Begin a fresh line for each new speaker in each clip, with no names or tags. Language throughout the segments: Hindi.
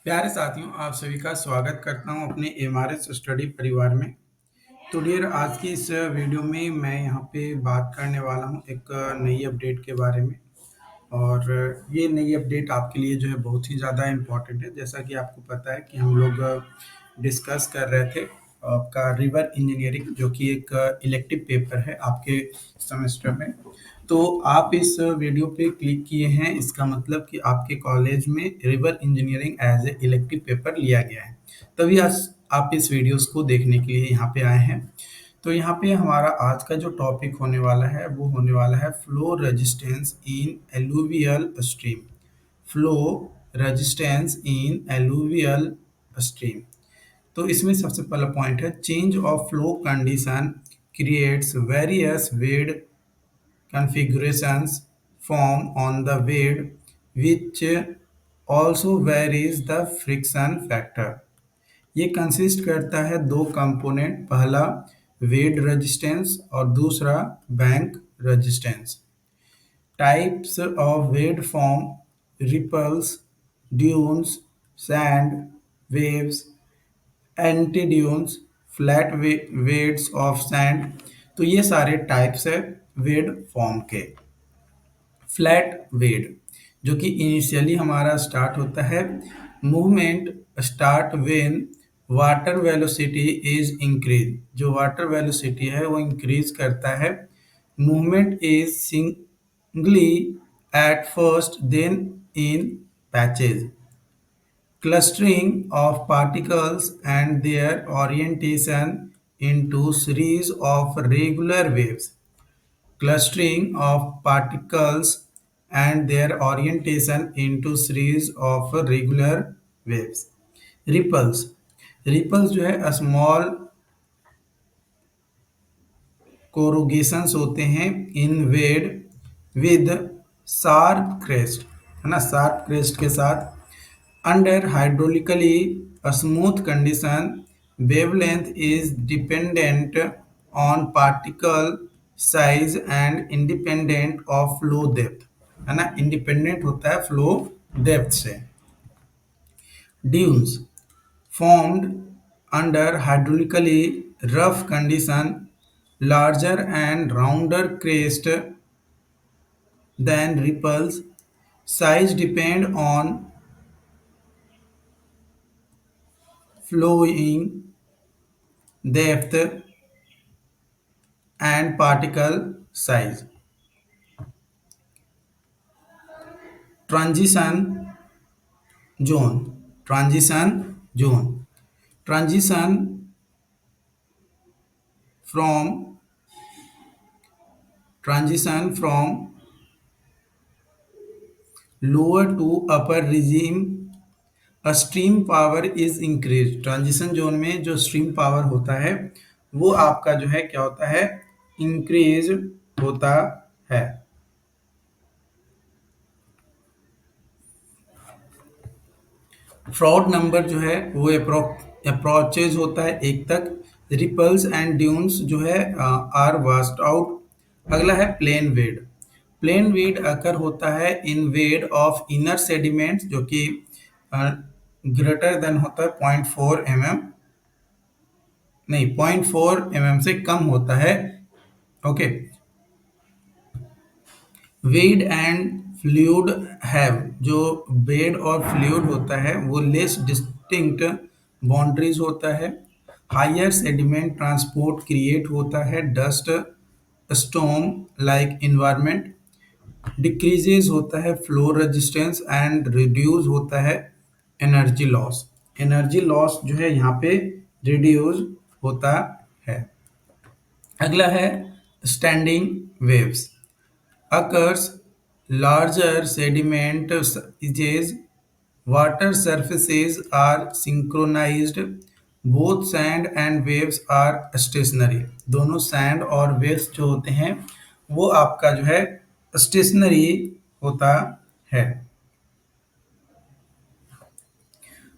प्यारे साथियों, आप सभी का स्वागत करता हूं अपने एमआरएस स्टडी परिवार में। तो डियर, आज की इस वीडियो में मैं यहाँ पे बात करने वाला हूँ एक नई अपडेट के बारे में। और ये नई अपडेट आपके लिए जो है बहुत ही ज़्यादा इम्पोर्टेंट है। जैसा कि आपको पता है कि हम लोग डिस्कस कर रहे थे आपका रिवर इंजीनियरिंग, जो कि एक इलेक्टिव पेपर है आपके सेमेस्टर में। तो आप इस वीडियो पे क्लिक किए हैं, इसका मतलब कि आपके कॉलेज में river engineering as a elective paper लिया गया है। तभी आज आप इस वीडियोस को देखने के लिए यहाँ पे आए हैं। तो यहाँ पे हमारा आज का जो टॉपिक होने वाला है वो होने वाला है flow resistance in alluvial stream. Flow resistance in alluvial stream. तो इसमें सबसे पहला पॉइंट है, change of flow condition creates various bed configurations form on the bed, which also varies the friction factor। ये कंसिस्ट करता है दो कंपोनेंट, पहला वेट रेजिस्टेंस और दूसरा bank resistance. Types of bed form ripples, dunes, sand, waves, anti dunes, flat beds of sand. तो ये सारे टाइप्स है वेड फॉर्म के। फ्लैट वेड जो कि इनिशियली हमारा स्टार्ट होता है, movement start when water velocity is increase. जो वाटर वेलोसिटी है वो इंक्रीज करता है। Movement is singly at first, then in patches. Clustering of particles and their orientation into series of regular waves। Clustering of particles and their orientation into series of regular waves। Ripples। Ripples जो है स्मॉल कोरुगेशंस होते हैं in bed with sharp crest, है ना, शार्प क्रेस्ट के साथ। Under hydraulically smooth condition, wavelength is dependent on particle size and independent of flow depth, है ना, इंडिपेंडेंट होता है फ्लो डेप्थ से। Dunes formed under hydraulically rough condition, larger and rounder crest than ripples, size depend on flowing depth and particle size। Transition zone। Transition zone। Transition from transition from lower to upper regime, stream power is increase. Transition zone में जो स्ट्रीम पावर होता है वो आपका जो है क्या होता है, इंक्रीज होता है। फ्रॉड नंबर जो है वो अप्रोचेज होता है एक तक। रिपल्स एंड ड्यून्स जो है आर वास्ट आउट। अगला है प्लेन वेड। प्लेन वेड अकर होता है इन वेड ऑफ इनर सेडिमेंट्स, जो कि ग्रेटर देन होता है 0.4 mm, नहीं 0.4 mm से कम होता है। Okay. Bed and fluid have, जो बेड और फ्लूइड होता है वो लेस डिस्टिंक्ट बाउंड्रीज होता है। हायर सेडिमेंट ट्रांसपोर्ट क्रिएट होता है dust storm like environment. Decreases होता है फ्लो रेजिस्टेंस एंड रिड्यूस होता है एनर्जी लॉस। एनर्जी लॉस जो है यहाँ पे रिड्यूस होता है। अगला है standing waves. Occurs larger sediment edges, water surfaces are synchronized, both sand and waves are stationary। दोनों सैंड और वेव्स जो होते हैं वो आपका जो है स्टेशनरी होता है।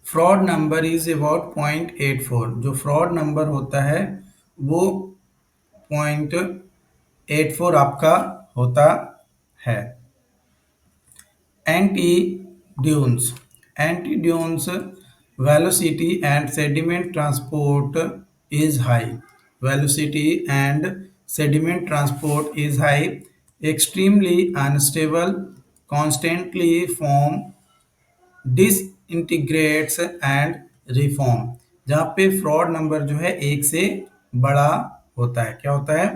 Fraud number is about 0.84। जो फ्रॉड नंबर होता है वो 0.84 आपका होता है। Anti dunes. Antidunes velocity and sediment transport is high. Velocity and sediment transport is high. Extremely unstable, constantly form डिसइंटीग्रेट्स and reform, जहाँ पे फ्रॉड नंबर जो है एक से बड़ा होता है। क्या होता है?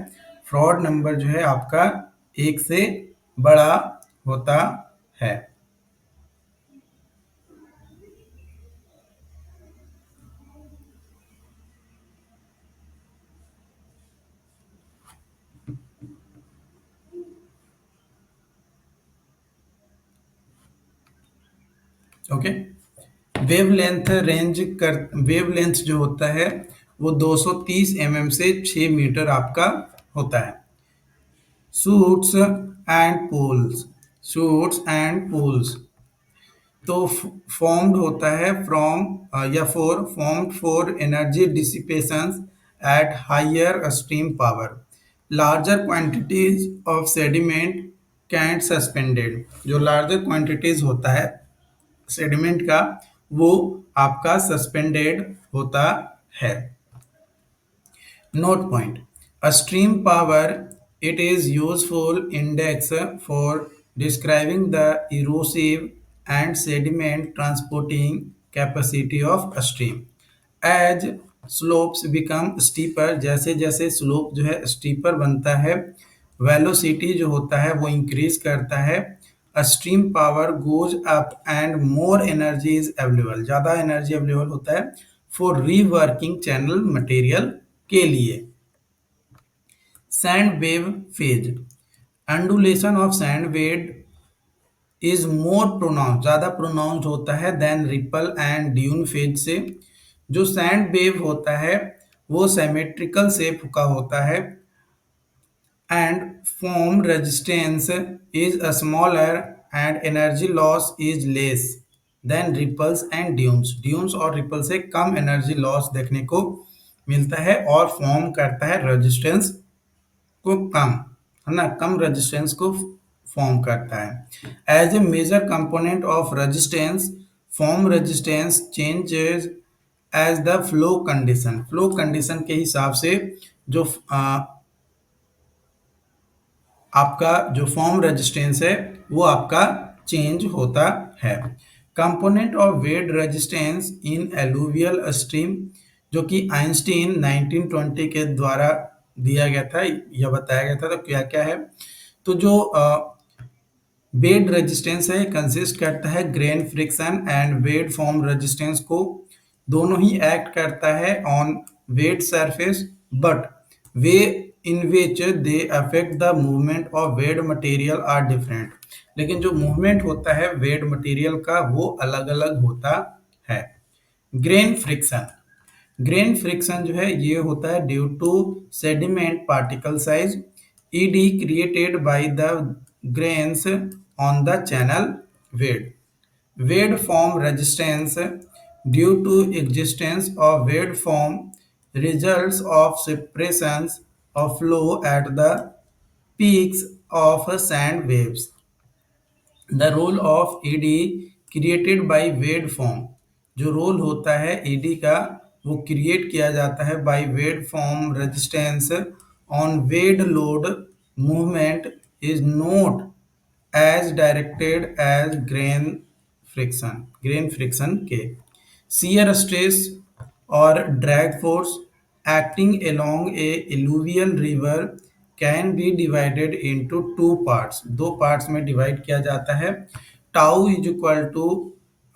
फ्रॉड नंबर जो है आपका एक से बड़ा होता है। ओके। वेवलेंथ जो होता है वो 230 से 6 मीटर आपका होता है। Chutes and pools, chutes and pools तो फॉर्म्ड होता है फ्रॉम या for energy dissipations at higher stream power, larger quantities of sediment can't suspended. जो लार्जर क्वांटिटीज होता है सेडिमेंट का वो आपका सस्पेंडेड होता है। Note point: a stream power, it is useful index for describing the erosive and sediment transporting capacity of a stream. As slopes become steeper, जैसे जैसे स्लोप जो है स्टीपर बनता है, वेलोसिटी जो होता है वो इंक्रीज करता है। A stream power goes up and more energy is available, ज़्यादा एनर्जी अवेलेबल होता है फॉर रीवर्किंग चैनल मटेरियल के लिए। Sand wave phase, undulation of sand wave is more pronounce, ज़्यादा प्रोनाउंस होता है than ripple and dune phase से। जो सैंड वेव होता है वो सिमेट्रिकल शेप का होता है and form resistance is smaller and energy loss is less than ripples and dunes. Dunes और रिपल से कम एनर्जी लॉस देखने को मिलता है और फॉर्म करता है रेजिस्टेंस को कम, है ना, कम रेजिस्टेंस को फॉर्म करता है। As a major component of resistance, form resistance changes as the flow condition. Flow condition के हिसाब से जो आपका जो फॉर्म रेजिस्टेंस है वो आपका चेंज होता है। Component of bed resistance in alluvial stream, जो कि आइंस्टीन 1920 के द्वारा दिया गया था या बताया गया था। तो क्या क्या है? तो जो वेट रेजिस्टेंस है कंसिस्ट करता है grain friction and bed form resistance को, दोनों ही एक्ट करता है on bed surface but way in which they affect the movement of bed material are different. लेकिन जो मूवमेंट होता है वेट मटेरियल का वो अलग अलग होता है। ग्रेन फ्रिक्शन, ग्रेन फ्रिक्शन जो है ये होता है due to sediment particle size eddy created by the grains on the channel bed. Bed form resistance due to existence of bed form results of separations of flow at the peaks of sand waves. The role of ED created by wave form, जो रोल होता है ED का वो क्रिएट किया जाता है by bed form resistance on bed load movement is not as directed as grain friction के। शियर स्ट्रेस और drag force acting along a alluvial river can be divided into two parts, दो पार्ट्स में डिवाइड किया जाता है। Tau is equal to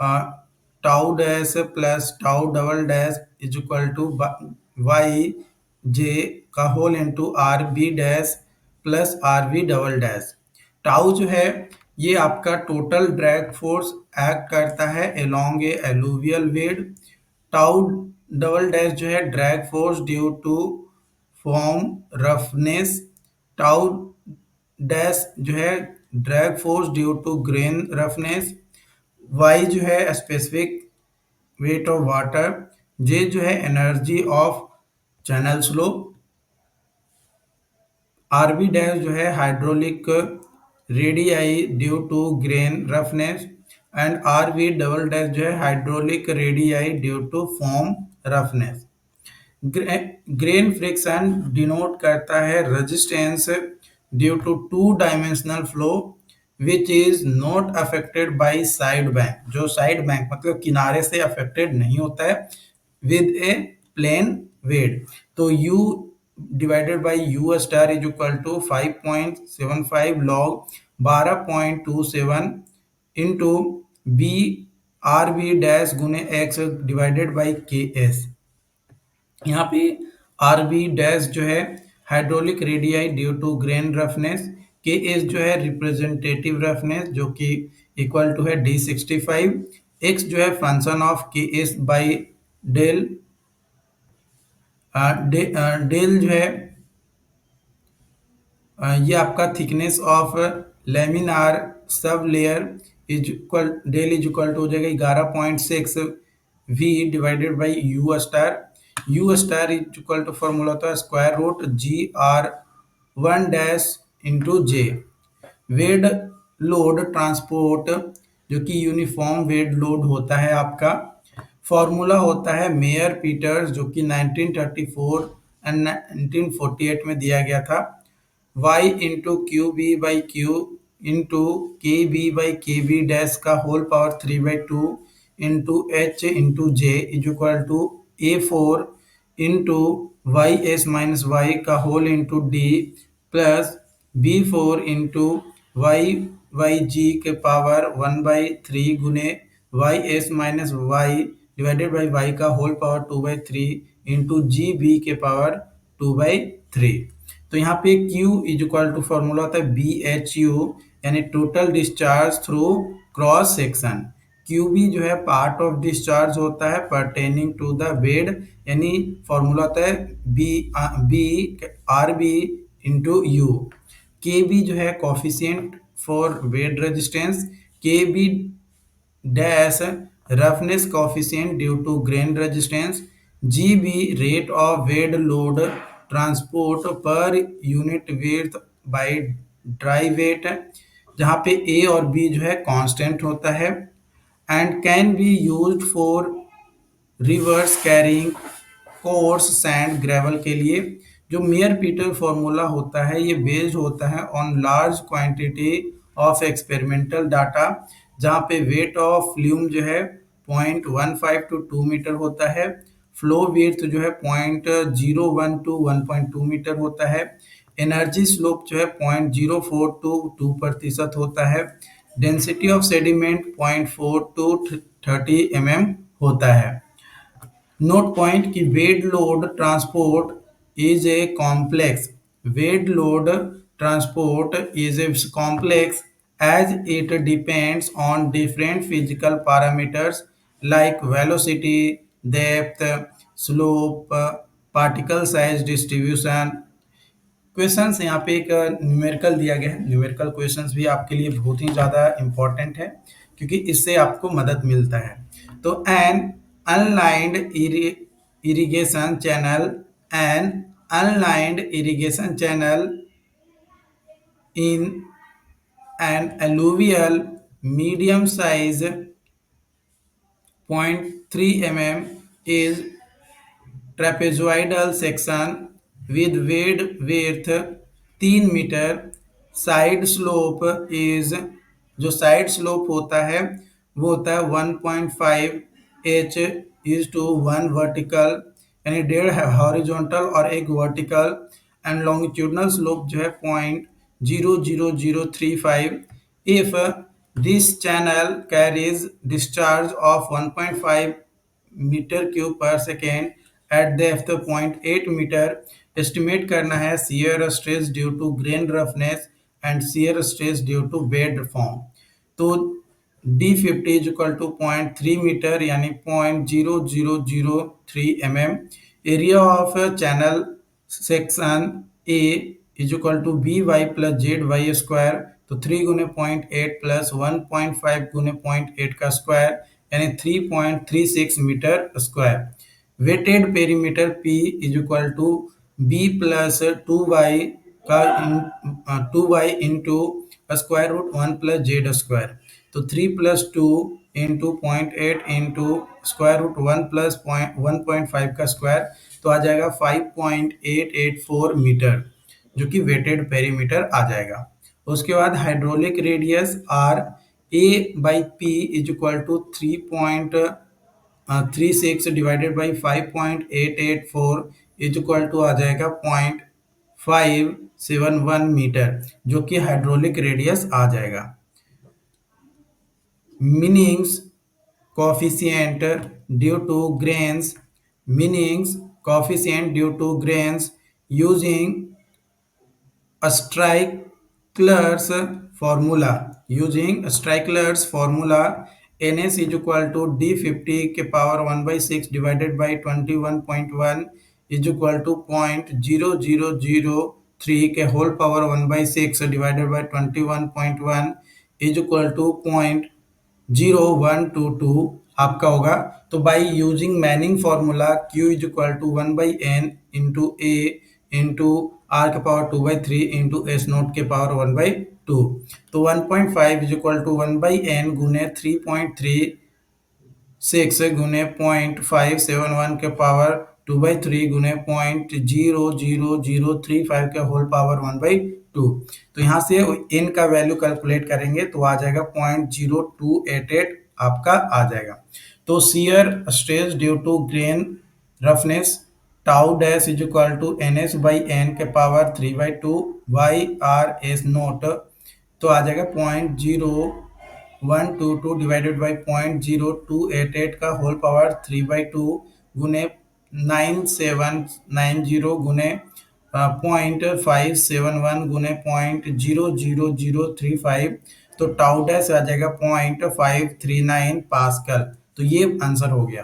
tau dash plus tau double dash is equal to y j का whole into R B dash plus R B double dash. Tau जो है ये आपका टोटल ड्रैग फोर्स एक्ट करता है along a alluvial bed. Tau double dash जो है drag force due to form roughness. Tau dash जो है drag force due to grain roughness. Y जो है specific weight of water. J जो है energy of channel slope. RB dash जो है hydraulic radii due to grain roughness. And R V double dash जो है hydraulic radii due to form roughness. Grain friction denote करता है resistance due to two dimensional flow which is not affected by side bank, जो साइड बैंक मतलब किनारे से अफेक्टेड नहीं होता है विद ए प्लेन वेट। तो U divided by U star is equal to 5.75 log 12.27 into B R B dash गुने X divided by K S. यहाँ पे आर बी डैश जो है hydraulic radii due to grain roughness, K S जो है रिप्रेजेंटेटिव रफनेस जो कि इक्वल टू है D65, एक्स जो है function of K S by del, del जो है ये आपका thickness of laminar sub layer is equal, del is equal to हो जाएगा 11.6 V divided by U star is equal to formula होता है square root GR1 dash into J. Bed load transport जो कि यूनिफॉर्म वेट लोड होता है आपका, फॉर्मूला होता है मेयर पीटर्स जो कि 1934 एंड 1948 में दिया गया था, y into Q B by Q into K B by K B dash का whole power 3/2 into H into J is equal to A4 into Y S minus Y का whole into D plus B4 into Y Y G के पावर 1/3 गुने Y S minus Y divided by Y का whole power 2/3 into G B के पावर 2/3। तो यहाँ पे Q is equal to formula होता है BHU यानी total discharge through cross section. QB जो है पार्ट ऑफ डिस्चार्ज होता है परटेनिंग टू द बेड, यानी फॉर्मूला होता है BRB इंटू यू। KB जो है coefficient for bed resistance, KB dash roughness coefficient due to grain resistance, GB rate of bed load transport per unit width by dry weight, जहाँ पे A और B जो है कांस्टेंट होता है, and can be used for reverse carrying coarse sand gravel के लिए। जो मेयर पीटर फॉर्मूला होता है ये बेस्ड होता है on large quantity of experimental data, जहाँ पे वेट ऑफ फ्लूम जो है 0.15 टू 2 मीटर होता है, फ्लो विड्थ जो है 0.01 टू 1.2 मीटर होता है, एनर्जी स्लोप जो है 0.04 टू 2% होता है, डेंसिटी ऑफ सेडिमेंट 0.4 टू 30 होता है। नोट पॉइंट कि bed load transport is a complex, bed load transport is a complex as it depends on different physical parameters like velocity, depth, slope, particle size distribution। Questions यहाँ पे एक न्यूमेरिकल दिया गया है, न्यूमेरिकल क्वेश्चंस भी आपके लिए बहुत ही ज़्यादा इम्पोर्टेंट है क्योंकि इससे आपको मदद मिलता है। तो an unlined irrigation channel, an unlined irrigation channel in an alluvial medium size 0.3 is trapezoidal section with width 3 metre, side slope is, जो साइड स्लोप होता है वो होता है 1.5 h इज टू 1 वर्टिकल, यानी 1.5 हॉरिजॉन्टल और 1 वर्टिकल, एंड लॉन्गिट्यूडनल स्लोप जो है 0.00035। if this channel carries discharge of 1.5 metre cube per second at depth 0.8 metre, estimate करना है shear stress due to grain roughness and shear stress due to bed form. तो D50 is equal to 0.3 metre यानी 0.0003 area of channel section A is equal to BY plus ZY square, तो 3 गुने 0.8 प्लस 1.5 गुने 0.8 का स्क्वायर यानी 3.36 metre square. Wetted perimeter P is equal to B plus 2Y का 2Y into square root 1 plus Z square. तो 3 plus 2 into 0.8 into square root 1 plus 1.5 का स्क्वायर, तो आ जाएगा 5.884 मीटर, जो कि वेटेड पेरीमीटर आ जाएगा। उसके बाद hydraulic radius R A by P is equal to 3.36 divided by 5.884 is equal to आ जाएगा 0.571 मीटर, जो कि हाइड्रोलिक रेडियस आ जाएगा। Manning's coefficient due to grains, meanings coefficient due to grains using Strickler's formula, using Strickler's formula, ns is equal to d50 के power 1/6 divided by 21.1 is equal to 0.0003 के whole power 1/6 divided by 21.1 is equal to 0.0122 आपका होगा। तो by using Manning formula Q is equal to 1/n into A into R के पावर 2/3 इंटू एस नोट के पावर 1/2, तो 1.5 इज इक्वल टू 1/n गुने 3.36 गुने 0.571 के पावर 2/3 गुने 0.00035 के होल पावर 1/2। तो यहाँ से n का वैल्यू कैलकुलेट करेंगे तो आ जाएगा 0.0288 आपका आ जाएगा। तो shear stress due to grain roughness tau dash is equal to ns by n के power 3/2 Y R S nought, तो आ जाएगा 0.0122 डिवाइडेड बाई 0.0288 का होल पावर 3/2 गुने 9790 गुने 0.571 गुने 0.00035, तो टाउ डैश आ जाएगा 0.539 पास्कल। तो ये आंसर हो गया।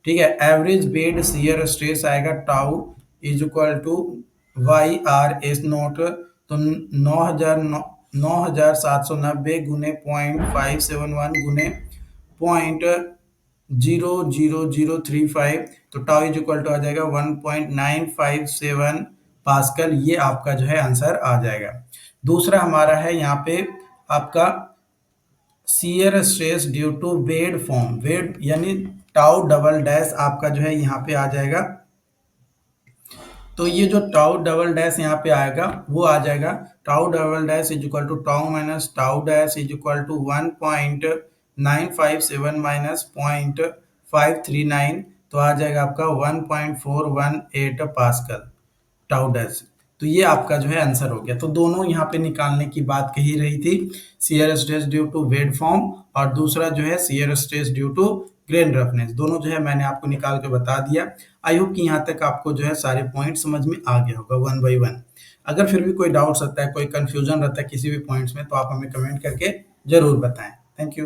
ठीक है, एवरेज बेड शियर स्ट्रेस आएगा tau is equal to Y R S nought, तो 9790 गुने 0.571 गुने 0.00035, तो टाउ इज इक्वल टू आ जाएगा 1.957 पास्कल। ये आपका जो है आंसर आ जाएगा। दूसरा हमारा है यहाँ पे आपका shear stress due to bed form, bed यानी टाउ डबल डैश आपका जो है यहाँ पे आ जाएगा। तो ये जो टाउ डबल डैश यहाँ पे आएगा वो आ जाएगा tau double dash is equal to tau minus tau dash is equal to 1.957 minus 0.539, तो आ जाएगा आपका 1.418 पास्कल टाउ डैश। तो ये आपका जो है आंसर हो गया। तो दोनों यहाँ पे निकालने की बात कही रही थी, shear stress due to bed form और दूसरा जो है shear stress due to grain roughness, दोनों जो है मैंने आपको निकाल के बता दिया। आई होप कि यहाँ तक आपको जो है सारे पॉइंट समझ में आ गया होगा 1 बाई 1। अगर फिर भी कोई डाउट रहता है, कोई कंफ्यूजन रहता है किसी भी पॉइंट्स में, तो आप हमें कमेंट करके जरूर बताएं। Thank you.